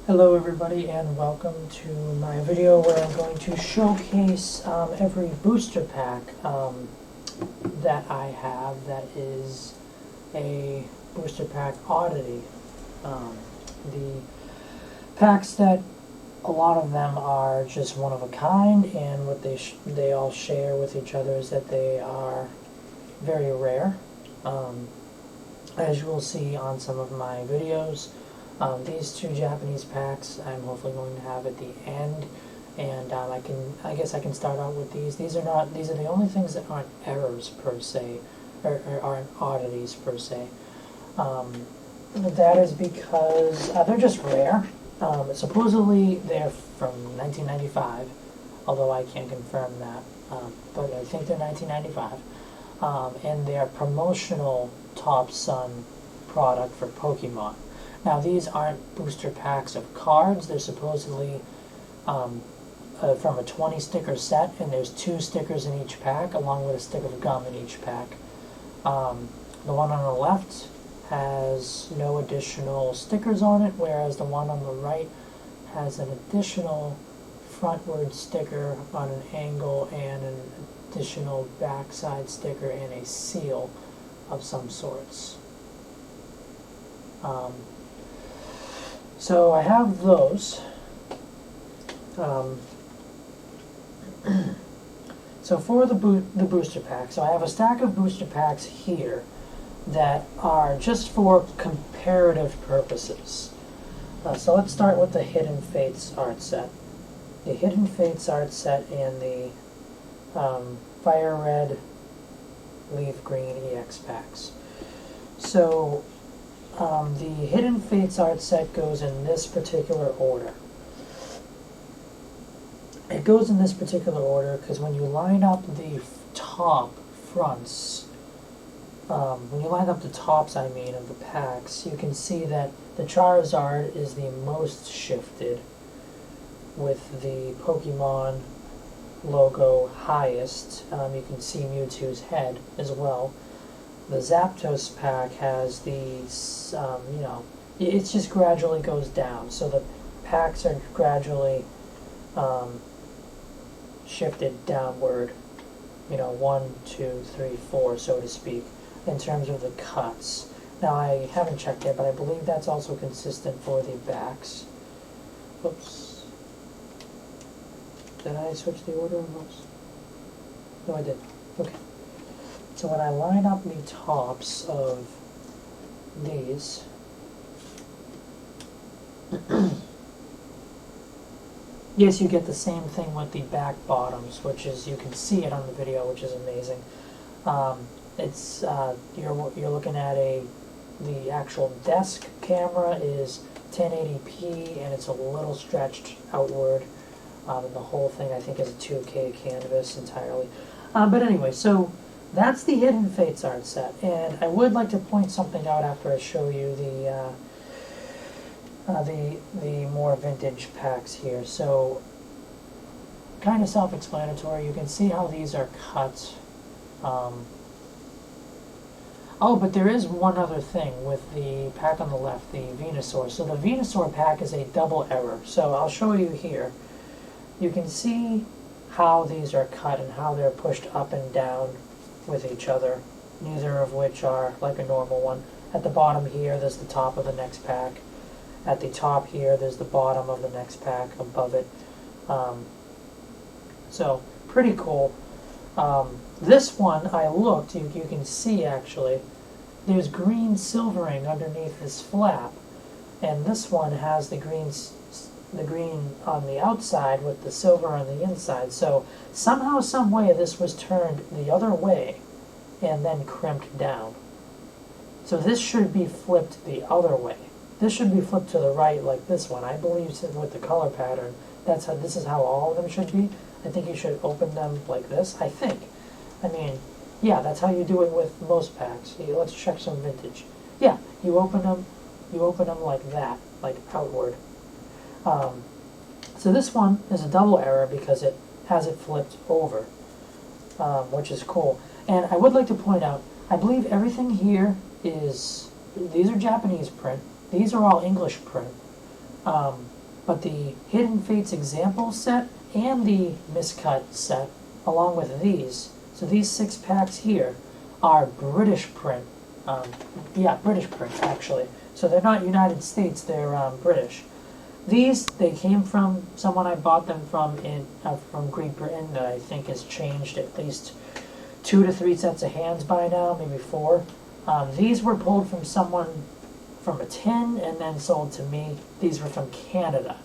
Hello everybody and welcome to my video where I'm going to showcase every booster pack that I have that is a booster pack oddity. The packs that a lot of them are just one of a kind, and what they all share with each other is that they are very rare. As you will see on some of my videos, these two Japanese packs I'm hopefully going to have at the end, and I guess I can start out with these. These are the only things that aren't errors per se, or aren't oddities per se. That is because they're just rare. Supposedly they're from 1995, although I can't confirm that, but I think they're 1995. And they're promotional Top Sun product for Pokemon. Now these aren't booster packs of cards, they're supposedly from a 20 sticker set, and there's 2 stickers in each pack along with a stick of gum in each pack. The one on the left has no additional stickers on it, whereas the one on the right has an additional frontward sticker on an angle and an additional backside sticker and a seal of some sorts. So I have those. So for the booster pack, so I have a stack of booster packs here that are just for comparative purposes. So let's start with the Hidden Fates art set. The Hidden Fates art set and the Fire Red, Leaf Green EX packs. So the Hidden Fates art set goes in this particular order. It goes in this particular order because when you line up the top fronts, when you line up the tops, of the packs, you can see that the Charizard is the most shifted, with the Pokemon logo highest. You can see Mewtwo's head as well. The Zapdos pack has these, it just gradually goes down. So the packs are gradually shifted downward, 1, 2, 3, 4, so to speak, in terms of the cuts. Now I haven't checked it, but I believe that's also consistent for the backs. Oops. Did I switch the order of those? No, I didn't. Okay. So when I line up the tops of these, yes, you get the same thing with the back bottoms, which is, you can see it on the video, which is amazing. It's you're looking at the actual desk camera is 1080p, and it's a little stretched outward. And the whole thing, I think, is a 2K canvas entirely. But anyway, so that's the Hidden Fates art set, and I would like to point something out after I show you the more vintage packs here. So, kind of self-explanatory. You can see how these are cut. Oh, but there is one other thing with the pack on the left, the Venusaur. So the Venusaur pack is a double error. So I'll show you here. You can see how these are cut and how they're pushed up and down with each other, neither of which are like a normal one. At the bottom here, there's the top of the next pack. At the top here, there's the bottom of the next pack above it. So, pretty cool. This one, I looked, you can see actually, there's green silvering underneath this flap, and this one has the green on the outside with the silver on the inside. So somehow, some way, this was turned the other way and then crimped down. So this should be flipped the other way. This should be flipped to the right like this one. I believe with the color pattern, this is how all of them should be. I think you should open them like this, I think. Yeah, that's how you do it with most packs. Let's check some vintage. Yeah, you open them like that, like outward. So this one is a double error because it has it flipped over, which is cool. And I would like to point out, I believe everything here these are Japanese print. These are all English print. But the Hidden Fates example set and the Miscut set, along with these, so these 6 packs here are British print. Yeah, British print, actually. So they're not United States, they're British. These, they came from someone I bought them from Great Britain that I think has changed at least 2 to 3 sets of hands by now, maybe 4. These were pulled from someone from a tin and then sold to me. These were from Canada,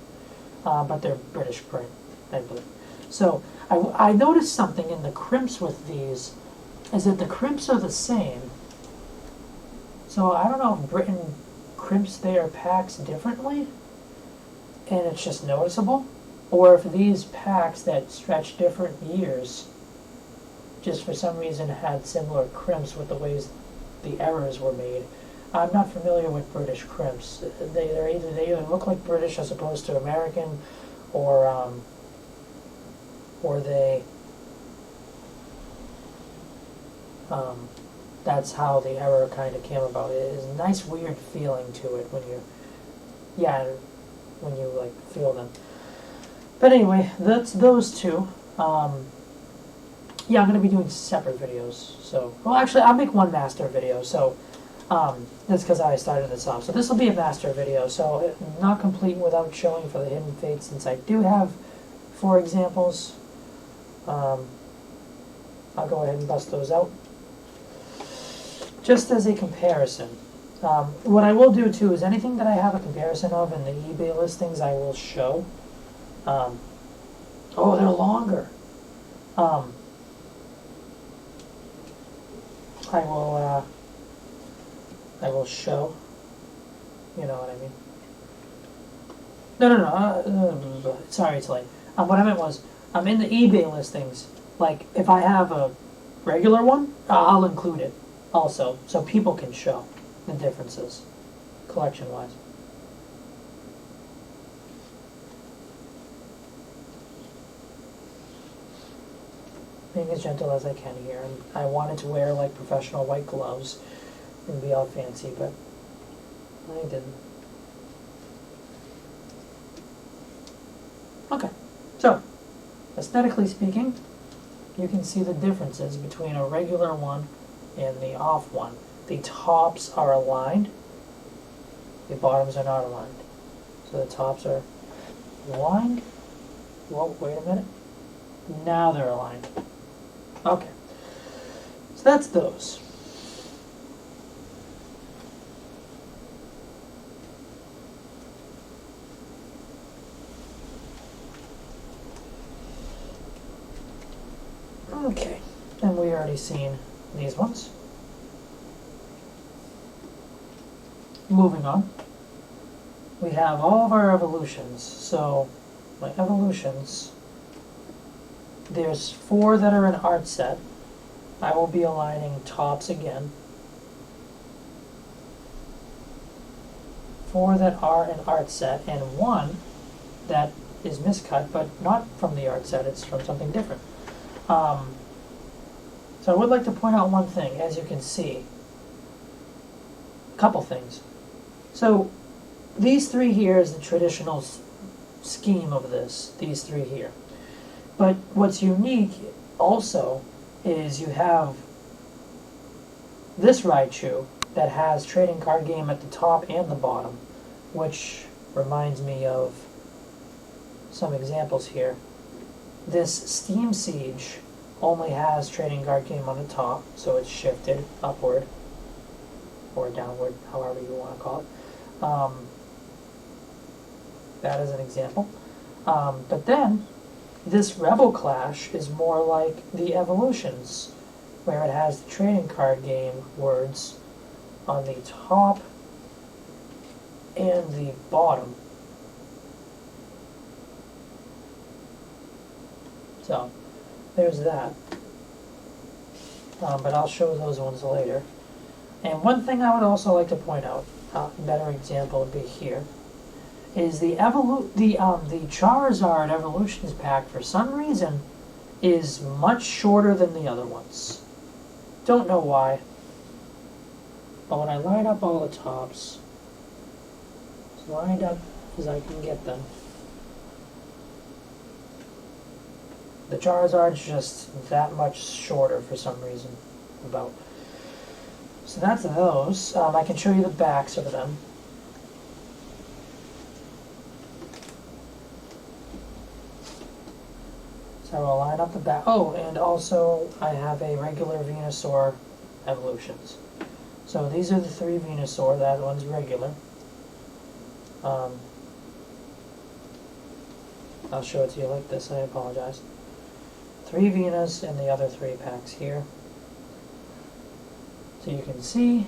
but they're British print, I believe. So I noticed something in the crimps with these, is that the crimps are the same. So I don't know if Britain crimps their packs differently, and it's just noticeable, or if these packs that stretch different years just for some reason had similar crimps with the ways the errors were made. I'm not familiar with British crimps. They either look like British as opposed to American, or they that's how the error kind of came about. It is a nice weird feeling to it when you like feel them. But anyway, that's those two. Yeah, I'm going to be doing separate videos. So, well, actually, I'll make one master video. So, that's because I started this off. So this will be a master video. So, not complete without showing for the Hidden Fates, since I do have 4 examples. I'll go ahead and bust those out. Just as a comparison. What I will do, too, is anything that I have a comparison of in the eBay listings, I will show. Oh, they're longer. I will show, you know what I mean. No, sorry, it's late. What I meant was, in the eBay listings, like, if I have a regular one, I'll include it also, so people can show the differences, collection-wise. Being as gentle as I can here, and I wanted to wear like professional white gloves and be all fancy, but I didn't. Okay, so aesthetically speaking, you can see the differences between a regular one and the off one. The tops are aligned, the bottoms are not aligned. So the tops are aligned. Whoa, wait a minute. Now they're aligned. Okay, so that's those. Okay, and we already seen these ones. Moving on, we have all of our evolutions. So my evolutions, there's 4 that are an art set. I will be aligning tops again. 4 that are an art set, and 1 that is miscut, but not from the art set, it's from something different. So I would like to point out one thing, as you can see. A couple things. So these 3 here is the traditional scheme of this, these 3 here. But what's unique also is you have this Raichu that has trading card game at the top and the bottom, which reminds me of some examples here. This Steam Siege only has trading card game on the top, so it's shifted upward or downward, however you want to call it. That is an example. But then this Rebel Clash is more like the Evolutions, where it has the trading card game words on the top and the bottom. So, there's that. But I'll show those ones later. And one thing I would also like to point out, a better example would be here, is the Charizard Evolutions pack, for some reason, is much shorter than the other ones. Don't know why. But when I line up all the tops, it's lined up as I can get them. The Charizard's just that much shorter for some reason. About. So that's those. I can show you the backs of them. So I'll line up the back. Oh, and also I have a regular Venusaur evolutions. So these are the 3 Venusaur. That one's regular. I'll show it to you like this. I apologize. 3 Venus and the other 3 packs here. So you can see.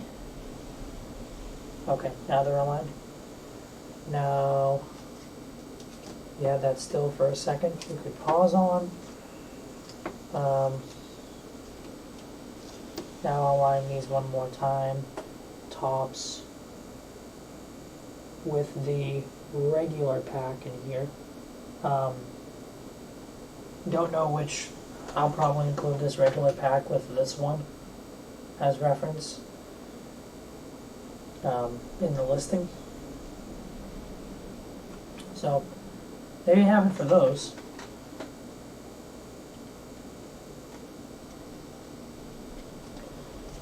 Okay, now they're aligned. Now, you have that still for a second. You could pause on. Now I'll line these one more time. Tops with the regular pack in here. Don't know which. I'll probably include this regular pack with this one as reference in the listing. So there you have it for those.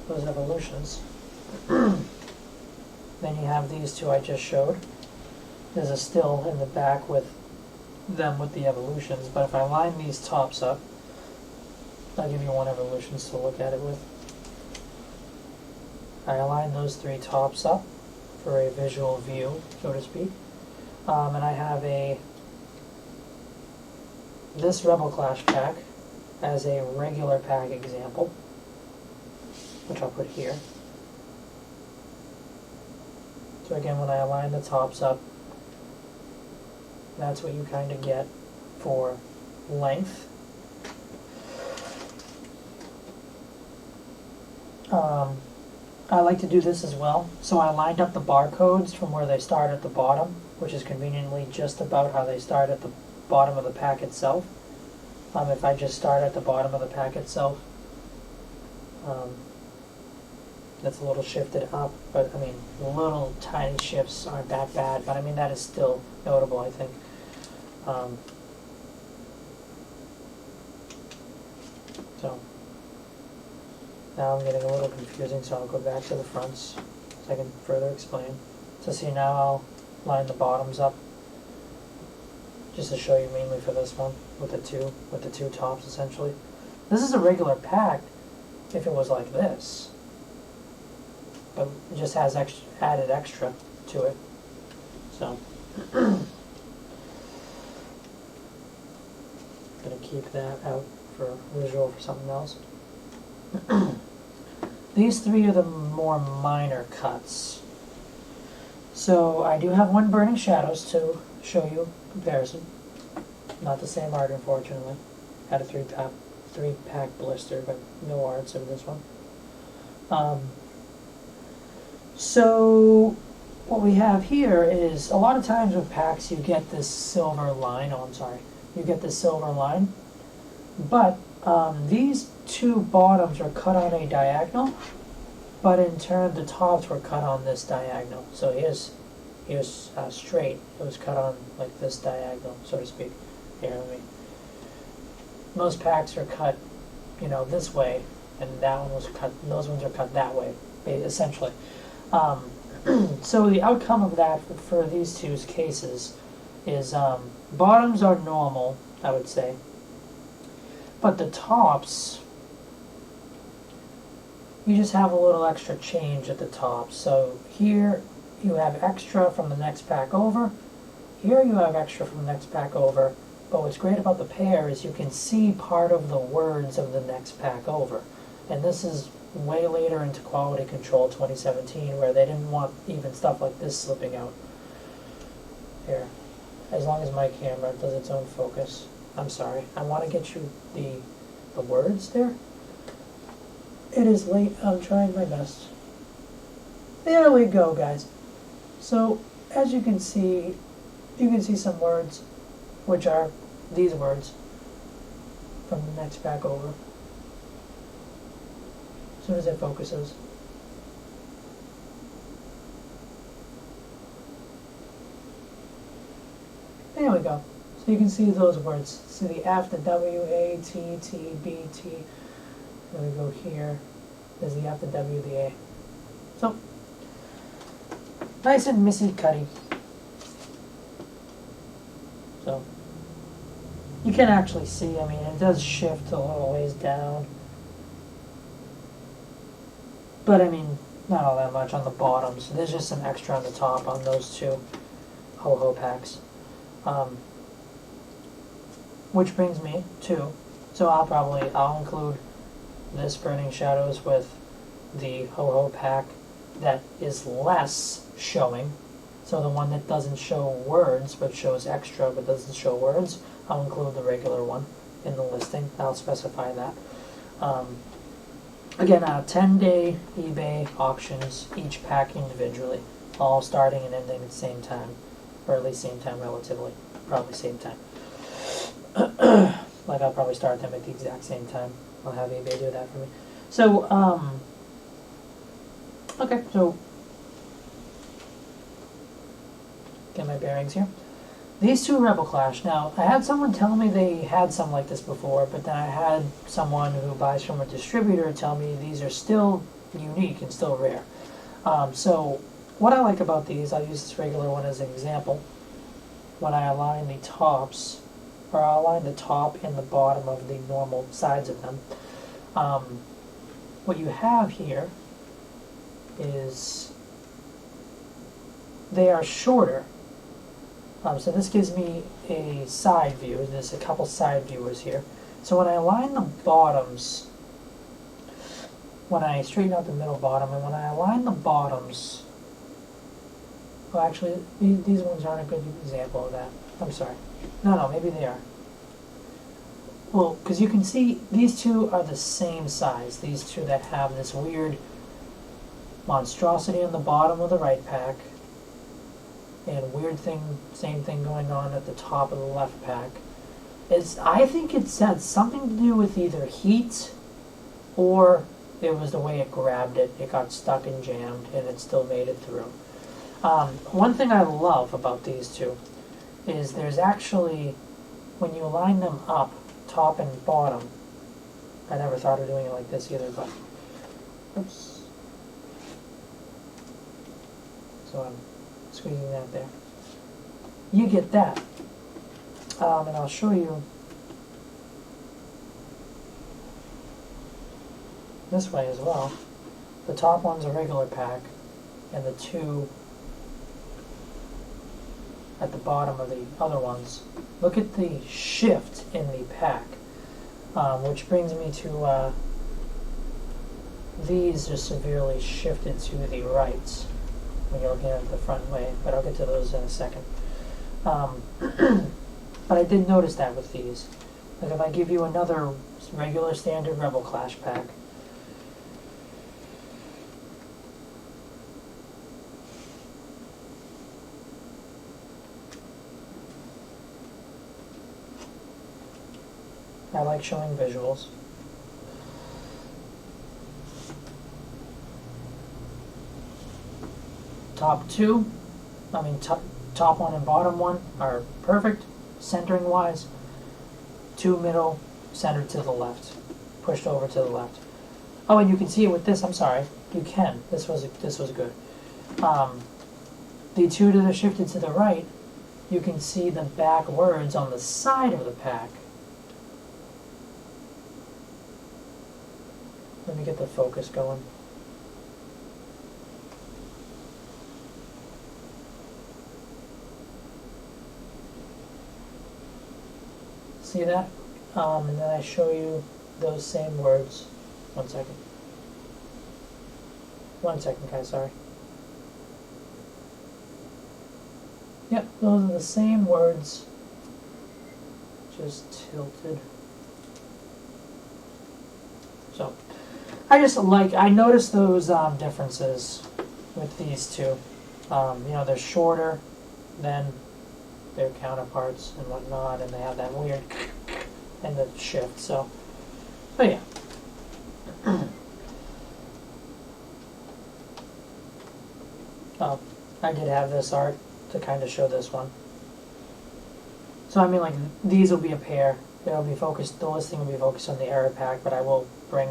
Those evolutions. Then you have these 2 I just showed. There's a still in the back with them with the evolutions, but if I line these tops up, I'll give you one evolutions to look at it with. I align those 3 tops up for a visual view, so to speak. And I have this Rebel Clash pack as a regular pack example, which I'll put here. So again, when I align the tops up, that's what you kind of get for length. I like to do this as well. So I lined up the barcodes from where they start at the bottom, which is conveniently just about how they start at the bottom of the pack itself. If I just start at the bottom of the pack itself, that's a little shifted up, but I mean, little tiny shifts aren't that bad, but I mean, that is still notable, I think. So now I'm getting a little confusing, so I'll go back to the fronts so I can further explain. So see, now I'll line the bottoms up just to show you mainly for this one with the two tops essentially. This is a regular pack if it was like this, but it just has added extra to it. So gonna keep that out for visual for something else. These 3 are the more minor cuts. So I do have one Burning Shadows to show you comparison. Not the same art, unfortunately. Had a 3-pack blister, but no arts in this one. So what we have here is a lot of times with packs you get this silver line. Oh, I'm sorry. You get this silver line, but these 2 bottoms are cut on a diagonal, but in turn the tops were cut on this diagonal. So here's straight. It was cut on like this diagonal, so to speak. Here, most packs are cut, this way, and that one was cut. Those ones are cut that way, essentially. So the outcome of that for these 2 cases is bottoms are normal, I would say, but the tops, you just have a little extra change at the top. So here you have extra from the next pack over. Here you have extra from the next pack over. But what's great about the pair is you can see part of the words of the next pack over. And this is way later into Quality Control 2017, where they didn't want even stuff like this slipping out. Here, as long as my camera does its own focus. I'm sorry, I want to get you the words there. It is late, I'm trying my best. There we go, guys. So, as you can see some words, which are these words from the next pack over. As soon as it focuses. There we go. So you can see those words. See the F, the W, A, T, T, B, T. Then we go here. There's the F, the W, the A. So, nice and missy cutty. So, you can actually see, I mean, it does shift a little ways down. But I mean, not all that much on the bottom. So there's just some extra on the top on those two ho-ho packs. Which brings me to, so I'll include this Burning Shadows with the ho-ho pack that is less showing. So the one that doesn't show words but shows extra but doesn't show words, I'll include the regular one in the listing. I'll specify that. Again, 10-day eBay auctions, each pack individually, all starting and ending at the same time, or at least same time relatively, probably same time. Like I'll probably start them at the exact same time. I'll have eBay do that for me. So, okay, so, get my bearings here. These two Rebel Clash. Now, I had someone tell me they had some like this before, but then I had someone who buys from a distributor tell me these are still unique and still rare. So, what I like about these, I'll use this regular one as an example. When I align the tops, or I'll align the top and the bottom of the normal sides of them, what you have here is they are shorter. So this gives me a side view. There's a couple side viewers here. So when I align the bottoms, when I straighten out the middle bottom, and when I align the bottoms, well actually, these ones aren't a good example of that. I'm sorry. No, maybe they are. Well, because you can see these two are the same size. These two that have this weird monstrosity on the bottom of the right pack, and weird thing, same thing going on at the top of the left pack. I think it's had something to do with either heat or it was the way it grabbed it. It got stuck and jammed and it still made it through. One thing I love about these two is there's actually, when you line them up, top and bottom, I never thought of doing it like this either, but, oops. So I'm squeezing that there. You get that. And I'll show you this way as well. The top one's a regular pack, and the two at the bottom of the other ones. Look at the shift in the pack, which brings me to these are severely shifted to the right when you're looking at it the front way, but I'll get to those in a second. But I did notice that with these. Like if I give you another regular standard Rebel Clash pack, I like showing visuals. Top two, top one and bottom one are perfect, centering wise. Two middle, centered to the left, pushed over to the left. Oh, and you can see it with this. I'm sorry, you can. This was good. The two that are shifted to the right, you can see the back words on the side of the pack. Let me get the focus going. See that? And then I show you those same words. 1 second. 1 second, guys, sorry. Yep, those are the same words, just tilted. So, I noticed those differences with these two. They're shorter than their counterparts and whatnot, and they have that weird and the shift. So, but yeah. I did have this art to kind of show this one. So I mean, like, these will be a pair. It'll be focused, the listing will be focused on the error pack, but I will bring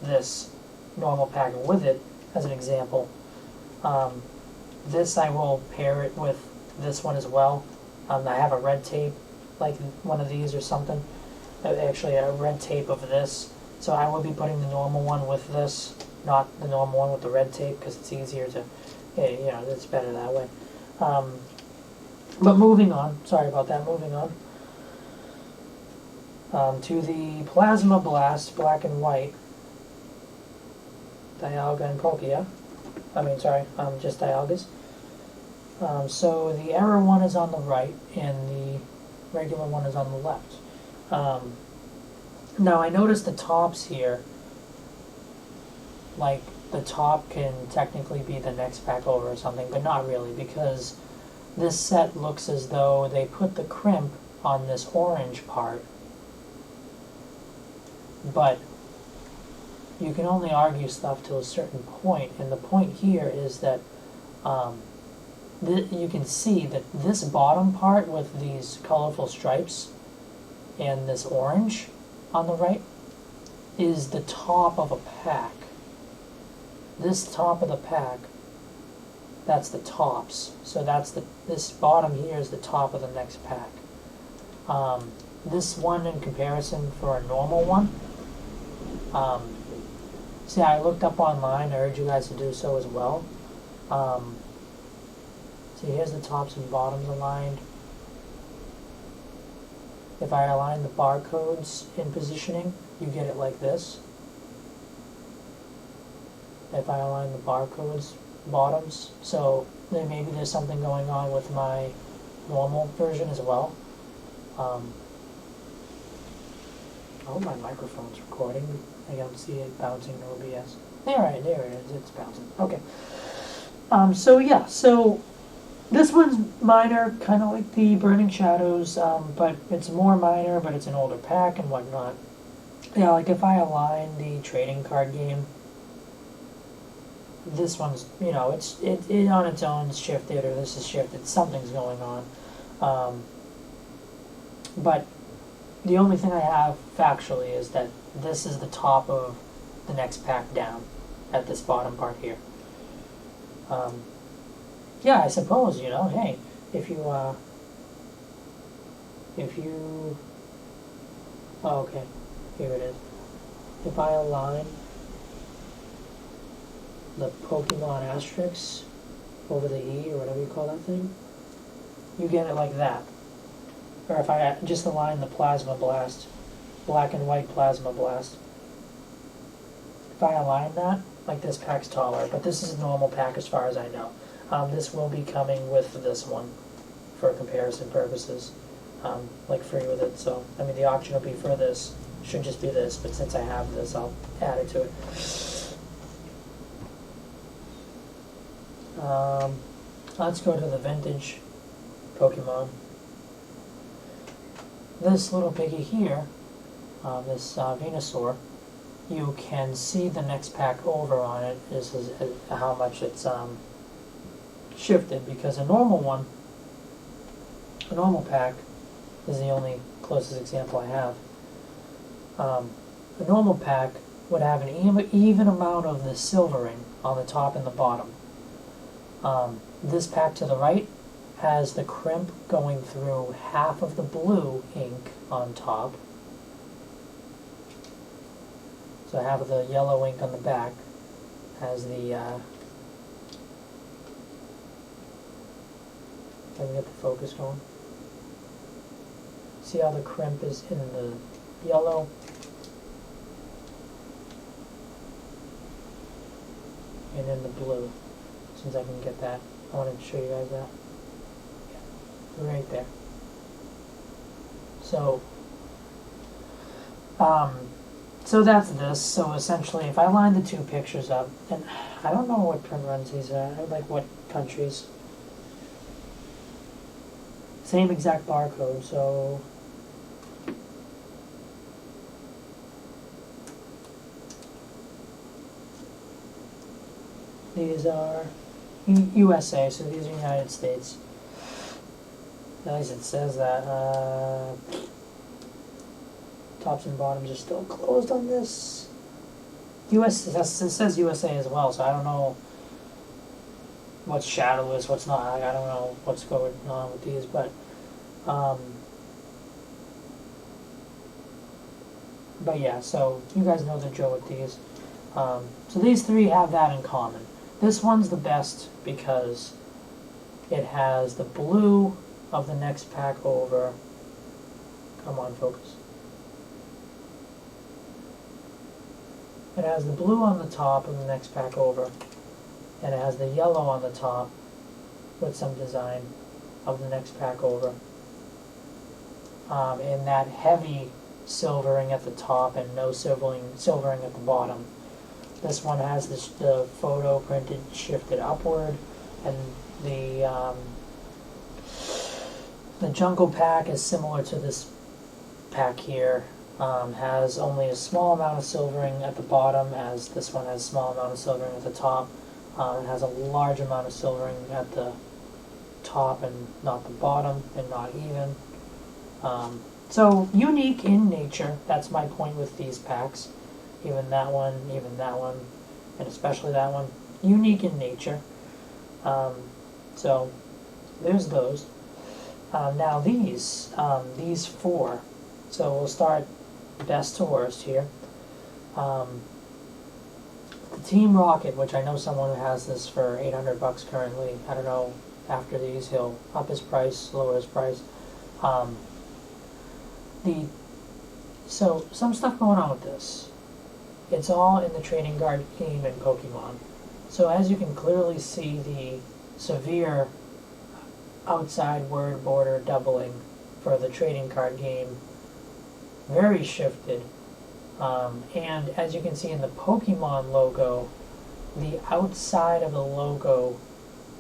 this normal pack with it as an example. This I will pair it with this one as well. I have a red tape, like one of these or something. Actually, a red tape of this. So I will be putting the normal one with this, not the normal one with the red tape, because it's easier to, you know, it's better that way. But moving on, sorry about that, moving on. To the Plasma Blast, black and white, Dialga and Palkia. Just Dialgas. So the error one is on the right, and the regular one is on the left. Now I noticed the tops here, like the top can technically be the next pack over or something, but not really, because this set looks as though they put the crimp on this orange part, but you can only argue stuff to a certain point, and the point here is that you can see that this bottom part with these colorful stripes and this orange on the right is the top of a pack. This top of the pack, that's the tops. So this bottom here is the top of the next pack. This one in comparison for a normal one, see, I looked up online, I urge you guys to do so as well. See, here's the tops and bottoms aligned. If I align the barcodes in positioning, you get it like this. If I align the barcodes bottoms, so then maybe there's something going on with my normal version as well. I hope my microphone's recording. I don't see it bouncing to OBS. There it is, it's bouncing. Okay. So yeah, so this one's minor, kind of like the Burning Shadows, but it's more minor, but it's an older pack and whatnot. Yeah, like if I align the trading card game, this one's, you know, it on its own is shifted, or this is shifted, something's going on. But the only thing I have factually is that this is the top of the next pack down at this bottom part here. Yeah, I suppose, you know, hey, if you, oh, okay, here it is. If I align the Pokemon asterisk over the E, or whatever you call that thing, you get it like that. Or if I just align the Plasma Blast, black and white Plasma Blast, if I align that, like this pack's taller, but this is a normal pack as far as I know. This will be coming with this one for comparison purposes, like free with it. So, I mean, the auction will be for this, should just be this, but since I have this, I'll add it to it. Let's go to the vintage Pokemon. This little piggy here, this Venusaur, you can see the next pack over on it is how much it's shifted, because a normal pack is the only closest example I have. A normal pack would have an even amount of the silvering on the top and the bottom. This pack to the right has the crimp going through half of the blue ink on top. So half of the yellow ink on the back has the, let me get the focus going. See how the crimp is in the yellow? And in the blue. As soon as I can get that, I wanted to show you guys that. Yeah, right there. So, so that's this. So essentially, if I line the two pictures up, and I don't know what print runs these are, like what countries. Same exact barcode, so these are USA, so these are United States. At least it says that. Tops and bottoms are still closed on this. US, it says USA as well, so I don't know what's shadowless, what's not. I don't know what's going on with these, but yeah, so you guys know the drill with these. So these three have that in common. This one's the best because it has the blue of the next pack over. Come on, focus. It has the blue on the top of the next pack over, and it has the yellow on the top with some design of the next pack over. And that heavy silvering at the top and no silvering at the bottom. This one has the photo printed shifted upward, and the jungle pack is similar to this pack here. Has only a small amount of silvering at the bottom, as this one has a small amount of silvering at the top. It has a large amount of silvering at the top and not the bottom, and not even. So unique in nature. That's my point with these packs. Even that one, and especially that one. Unique in nature. So there's those. Now these four. So we'll start best to worst here. The Team Rocket, which I know someone who has this for $800 currently. I don't know, after these he'll up his price, lower his price. So some stuff going on with this. It's all in the trading card game in Pokemon. So as you can clearly see, the severe outside word border doubling for the trading card game, very shifted. And as you can see in the Pokemon logo, the outside of the logo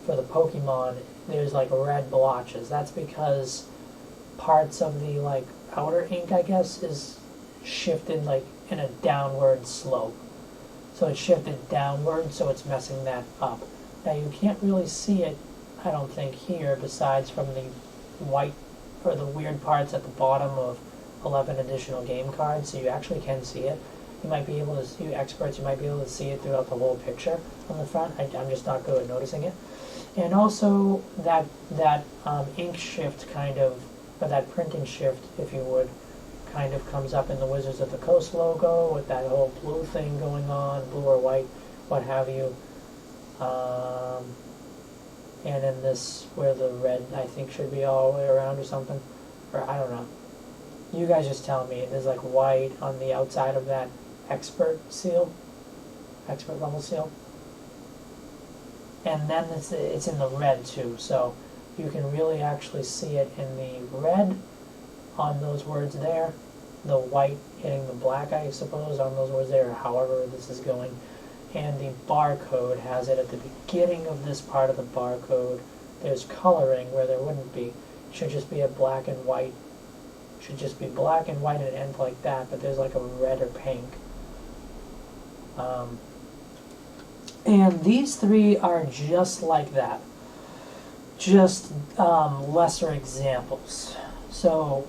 for the Pokemon, there's like red blotches. That's because parts of the like outer ink, I guess, is shifted like in a downward slope. So it's shifted downward, so it's messing that up. Now you can't really see it, I don't think, here, besides from the white or the weird parts at the bottom of 11 additional game cards, so you actually can see it. You might be able to, you experts, you might be able to see it throughout the whole picture on the front. I'm just not good at noticing it. And also that ink shift kind of, or that printing shift, if you would, kind of comes up in the Wizards of the Coast logo with that whole blue thing going on, blue or white, what have you. And in this, where the red, I think, should be all the way around or something. Or I don't know. You guys just tell me. There's like white on the outside of that expert seal. Expert level seal. And then it's in the red too. So you can really actually see it in the red on those words there. The white hitting the black, I suppose, on those words there, however this is going. And the barcode has it at the beginning of this part of the barcode. There's coloring where there wouldn't be. It should just be a black and white. Should just be black and white and end like that, but there's like a red or pink. And these three are just like that. Just lesser examples. So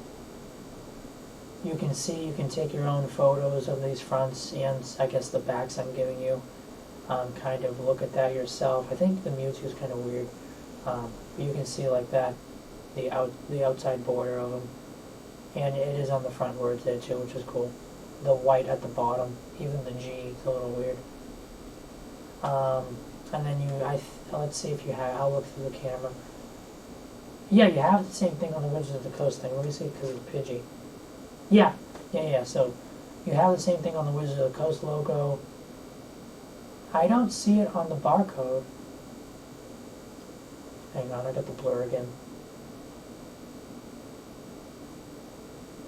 you can see, you can take your own photos of these fronts and I guess the backs I'm giving you. Kind of look at that yourself. I think the Mewtwo is kind of weird. You can see like that, the outside border of them. And it is on the front words there too, which is cool. The white at the bottom, even the G is a little weird. And then let's see if you have, I'll look through the camera. Yeah, you have the same thing on the Wizards of the Coast thing. Let me see, because of Pidgey. Yeah, so you have the same thing on the Wizards of the Coast logo. I don't see it on the barcode. Hang on, I got the blur again.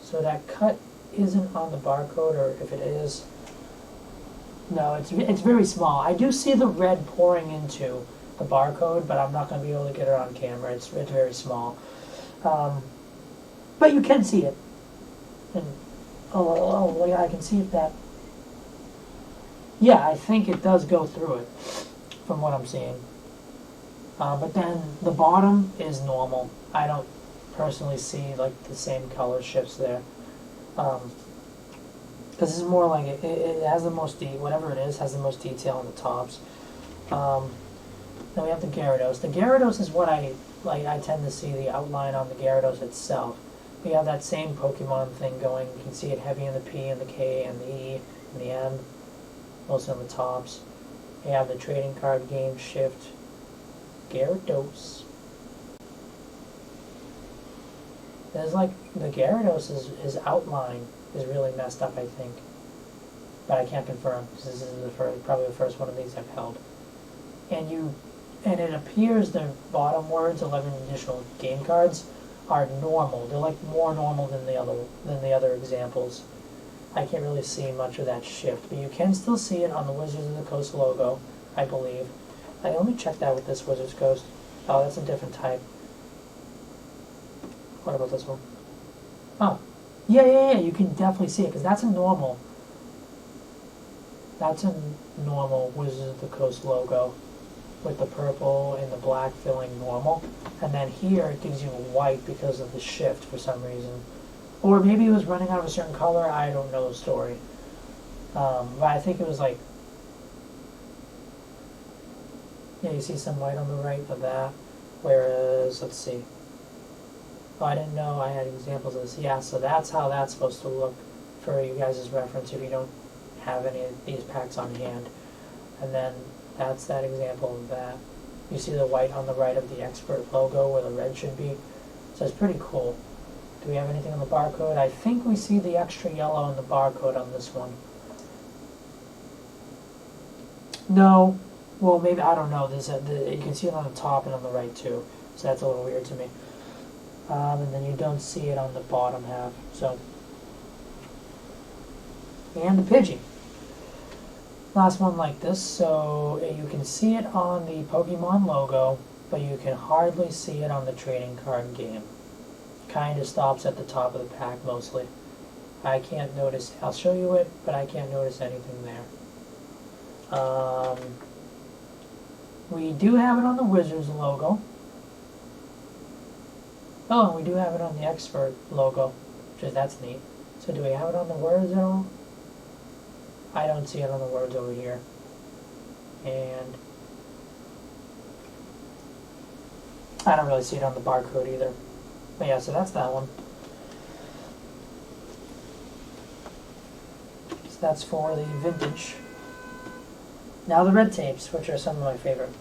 So that cut isn't on the barcode, or if it is, no, it's very small. I do see the red pouring into the barcode, but I'm not going to be able to get it on camera. It's very small. But you can see it. And, oh, yeah, I can see that. Yeah, I think it does go through it, from what I'm seeing. But then the bottom is normal. I don't personally see like the same color shifts there. Because it's more like it has the most whatever it is has the most detail on the tops. Then we have the Gyarados. The Gyarados is what I tend to see the outline on the Gyarados itself. We have that same Pokemon thing going. You can see it heavy in the P and the K and the E and the M, mostly on the tops. We have the trading card game shift. Gyarados. There's like the Gyarados his outline is really messed up, I think, but I can't confirm because this is probably the first one of these I've held. And it appears the bottom words, 11 additional game cards, are normal. They're like more normal than the other examples. I can't really see much of that shift, but you can still see it on the Wizards of the Coast logo, I believe. Let me check that with this Wizards Coast. Oh, that's a different type. What about this one? Oh, yeah, you can definitely see it, because that's a normal. That's a normal Wizards of the Coast logo, with the purple and the black filling normal. And then here it gives you white because of the shift for some reason. Or maybe it was running out of a certain color, I don't know the story. But I think it was like, yeah, you see some white on the right of that. Whereas, let's see. Oh, I didn't know I had examples of this. Yeah, so that's how that's supposed to look for you guys' reference if you don't have any of these packs on hand. And then that's that example of that. You see the white on the right of the expert logo where the red should be. So it's pretty cool. Do we have anything on the barcode? I think we see the extra yellow on the barcode on this one. No. Well, maybe, I don't know. You can see it on the top and on the right too. So that's a little weird to me. And then you don't see it on the bottom half. So, and the Pidgey. Last one like this. So you can see it on the Pokemon logo, but you can hardly see it on the trading card game. Kind of stops at the top of the pack mostly. I can't notice. I'll show you it, but I can't notice anything there. We do have it on the Wizards logo. Oh, and we do have it on the Expert logo, that's neat. So do we have it on the words at all? I don't see it on the words over here. And I don't really see it on the barcode either. But yeah, so that's that one. So that's for the vintage. Now the red tapes, which are some of my favorite.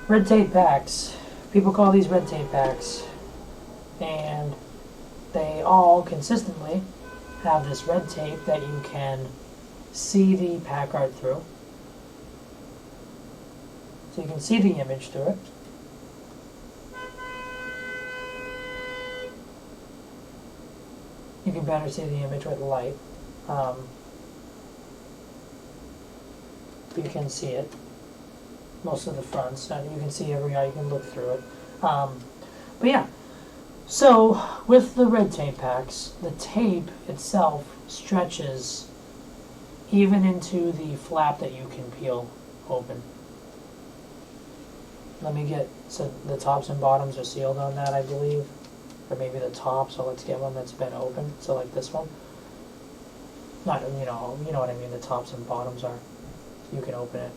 Red tape packs. People call these red tape packs. And they all consistently have this red tape that you can see the pack art through. So you can see the image through it. You can better see the image with light. You can see it. Most of the fronts. You can see every eye, you can look through it. But yeah. So, with the red tape packs, the tape itself stretches even into the flap that you can peel open. So the tops and bottoms are sealed on that, I believe. Or maybe the top, so let's get one that's been open, so like this one. Not, you know what I mean, the tops and bottoms are, you can open it.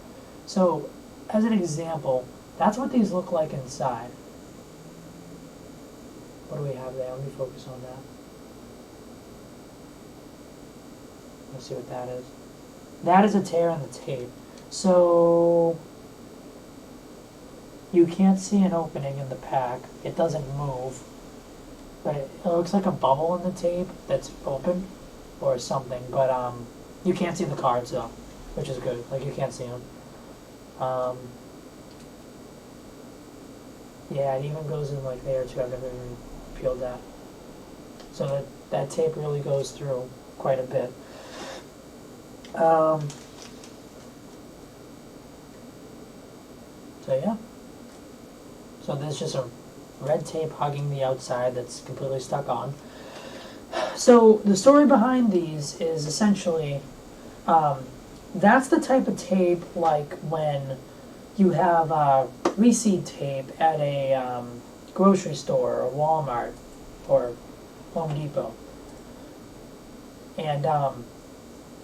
So, as an example, that's what these look like inside. What do we have there? Let me focus on that. Let's see what that is. That is a tear in the tape. So, you can't see an opening in the pack. It doesn't move. But it looks like a bubble in the tape that's open or something. But you can't see the cards though, which is good. Like, you can't see them. Yeah, it even goes in like there too. I've never even peeled that. So that tape really goes through quite a bit. So yeah. So there's just a red tape hugging the outside that's completely stuck on. So the story behind these is essentially, that's the type of tape like when you have receipt tape at a grocery store or Walmart or Home Depot, and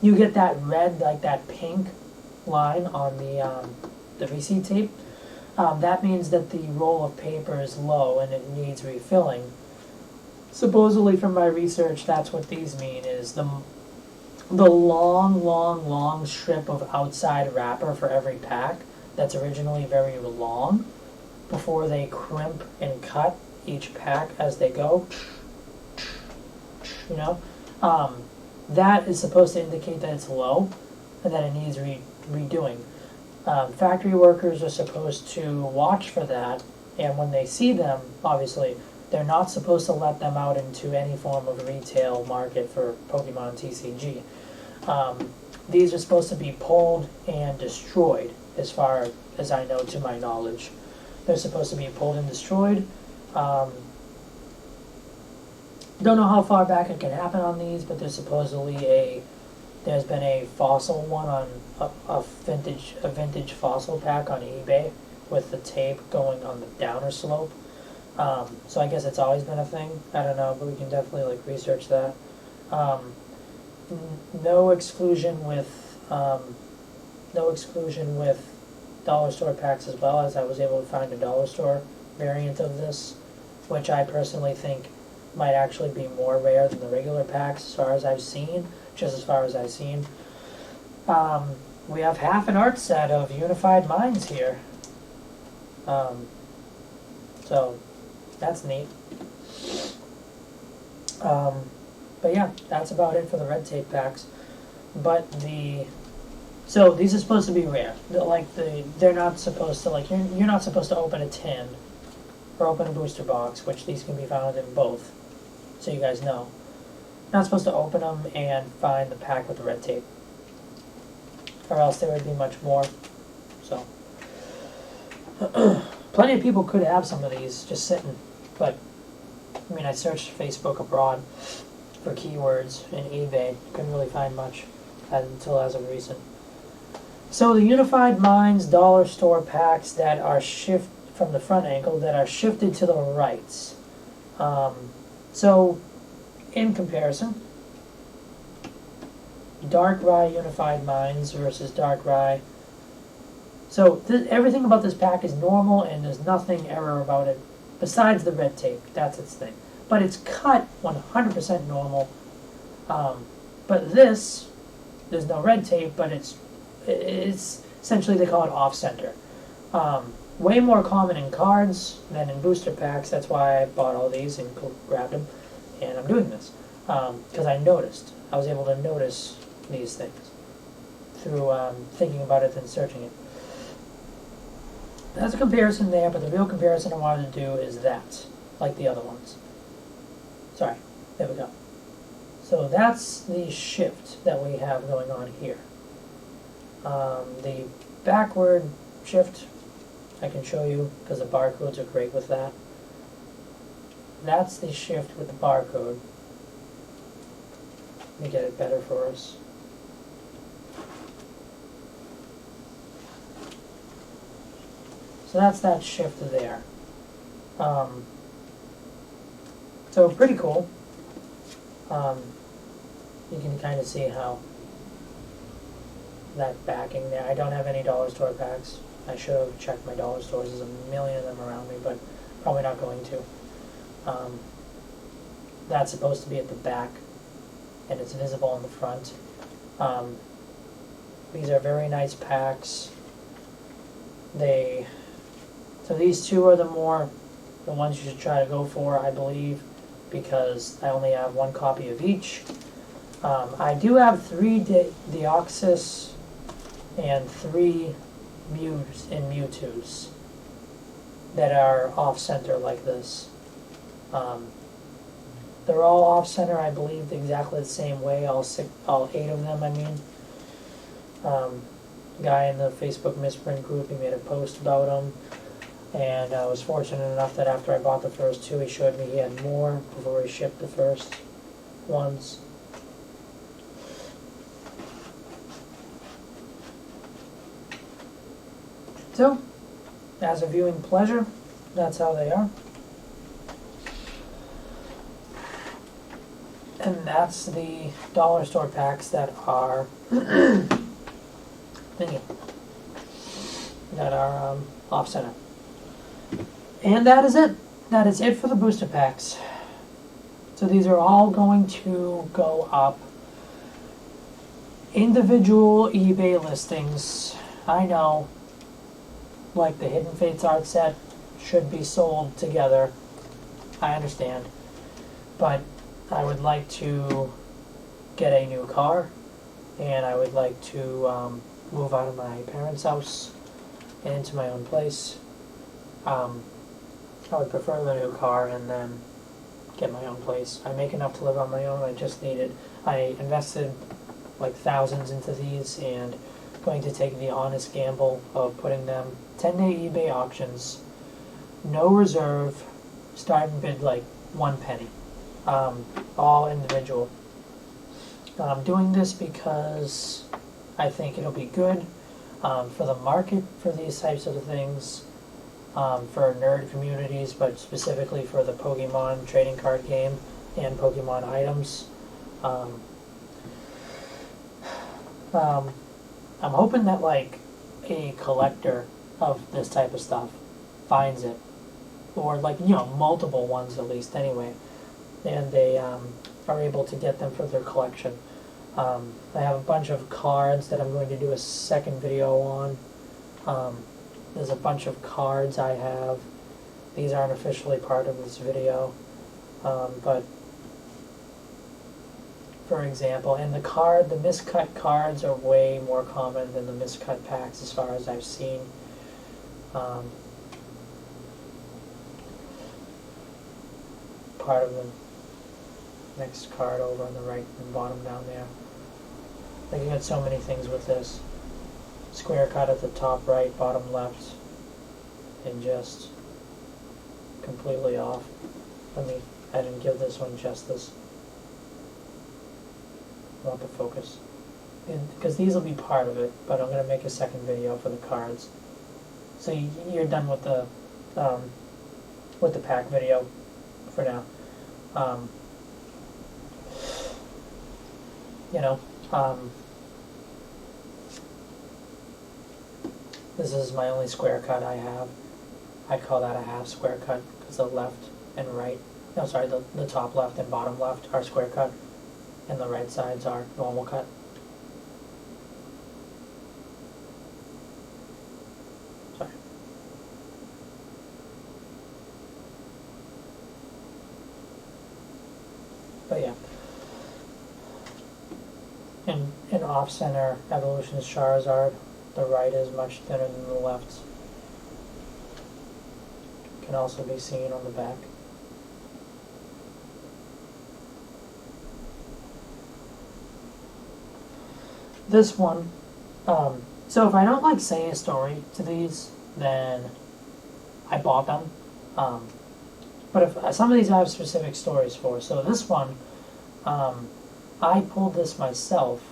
you get that red, like that pink line on the receipt tape, that means that the roll of paper is low and it needs refilling. Supposedly, from my research, that's what these mean, is the long strip of outside wrapper for every pack that's originally very long, before they crimp and cut each pack as they go, you know, that is supposed to indicate that it's low and that it needs redoing. Factory workers are supposed to watch for that, and when they see them, obviously, they're not supposed to let them out into any form of retail market for Pokemon TCG. These are supposed to be pulled and destroyed, as far as I know, to my knowledge. They're supposed to be pulled and destroyed. Don't know how far back it can happen on these, but there's supposedly there's been a fossil one on a vintage fossil pack on eBay with the tape going on the downer slope. So I guess it's always been a thing. I don't know, but we can definitely research that. No exclusion with dollar store packs as well, as I was able to find a dollar store variant of this, which I personally think might actually be more rare than the regular packs as far as I've seen, just as far as I've seen. We have half an art set of Unified Minds here. So that's neat. But yeah, that's about it for the red tape packs. But so these are supposed to be rare. They're not supposed to, you're not supposed to open a tin or open a booster box, which these can be found in both, so you guys know. Not supposed to open them and find the pack with the red tape, or else there would be much more. So plenty of people could have some of these just sitting, but I mean, I searched Facebook abroad for keywords and eBay, couldn't really find much until as of recent. So the Unified Minds dollar store packs that are from the front angle that are shifted to the right. So in comparison, Darkrai Unified Minds versus Darkrai. So everything about this pack is normal, and there's nothing error about it besides the red tape. That's its thing. But it's cut 100% normal. But this, there's no red tape, but it's essentially, they call it off-center. Way more common in cards than in booster packs. That's why I bought all these and grabbed them. And I'm doing this because I was able to notice these things through thinking about it and searching it. That's a comparison there, but the real comparison I wanted to do is that, like the other ones. Sorry, there we go. So that's the shift that we have going on here. The backward shift, I can show you because the barcodes are great with that. That's the shift with the barcode. Let me get it better for us. So that's that shift there. So pretty cool. You can kind of see how that backing there. I don't have any dollar store packs. I should have checked my dollar stores. There's a million of them around me, but probably not going to. That's supposed to be at the back, and it's visible in the front. These are very nice packs. So these two are the ones you should try to go for, I believe, because I only have one copy of each. I do have 3 Deoxys and 3 Mews and Mewtwo's that are off-center like this. They're all off-center, I believe, exactly the same way, all 8 of them, I mean. Guy in the Facebook misprint group, he made a post about them, and I was fortunate enough that after I bought the first 2, he showed me he had more before he shipped the first ones. So, as a viewing pleasure, that's how they are. And that's the dollar store packs that are thingy, that are off-center. And that is it. That is it for the booster packs. So these are all going to go up. Individual eBay listings. I know, like the Hidden Fates art set should be sold together. I understand. But I would like to get a new car, and I would like to move out of my parents' house and into my own place. I would prefer the new car and then get my own place. I make enough to live on my own. I invested like thousands into these, and going to take the honest gamble of putting them 10-day eBay auctions, no reserve, starting bid like 1 penny. All individual. I'm doing this because I think it'll be good for the market for these types of things, for nerd communities, but specifically for the Pokemon trading card game and Pokemon items. I'm hoping that like a collector of this type of stuff finds it, or like, you know, multiple ones at least anyway, and they are able to get them for their collection. I have a bunch of cards that I'm going to do a second video on. There's a bunch of cards I have. These aren't officially part of this video, but for example, and the miscut cards are way more common than the miscut packs as far as I've seen. Part of the next card over on the right and bottom down there. Like, you got so many things with this. Square cut at the top right, bottom left, and just completely off. I didn't give this one justice. I want the focus. Because these will be part of it, but I'm going to make a second video for the cards. So you're done with the pack video for now. This is my only square cut I have. I call that a half square cut because the left and right, no sorry, the top left and bottom left are square cut, and the right sides are normal cut. Sorry. But yeah. In off-center evolution is Charizard. The right is much thinner than the left. Can also be seen on the back. This one, so if I don't like say a story to these, then I bought them. But if some of these I have specific stories for. So this one, I pulled this myself.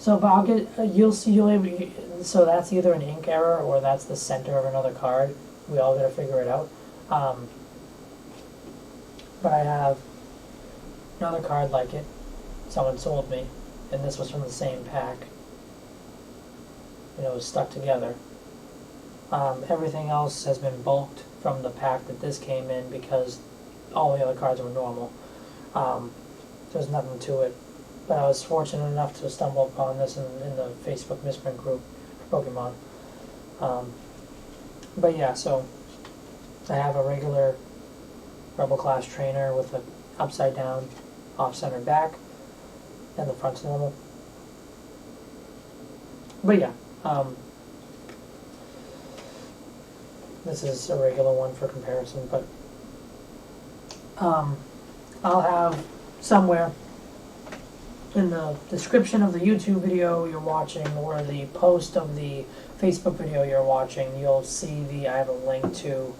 So, but I'll get, so that's either an ink error or that's the center of another card. We all gotta figure it out. But I have another card like it. Someone sold me, and this was from the same pack. It was stuck together. Everything else has been bulked from the pack that this came in because all the other cards were normal. There's nothing to it. But I was fortunate enough to stumble upon this in the Facebook misprint group for Pokemon. But yeah, so I have a regular Rebel Class trainer with an upside down off-center back, and the front's normal. But yeah, this is a regular one for comparison, but I'll have somewhere in the description of the YouTube video you're watching or the post of the Facebook video you're watching, you'll see I have links to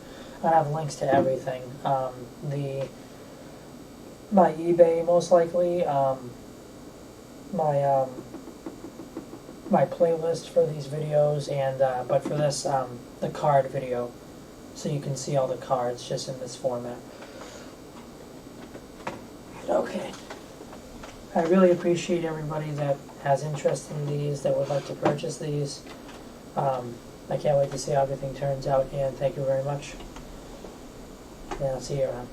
everything. My eBay most likely, my playlist for these videos, and but for this the card video so you can see all the cards just in this format. Okay. I really appreciate everybody that has interest in these, that would like to purchase these. I can't wait to see how everything turns out, and thank you very much. And I'll see you around.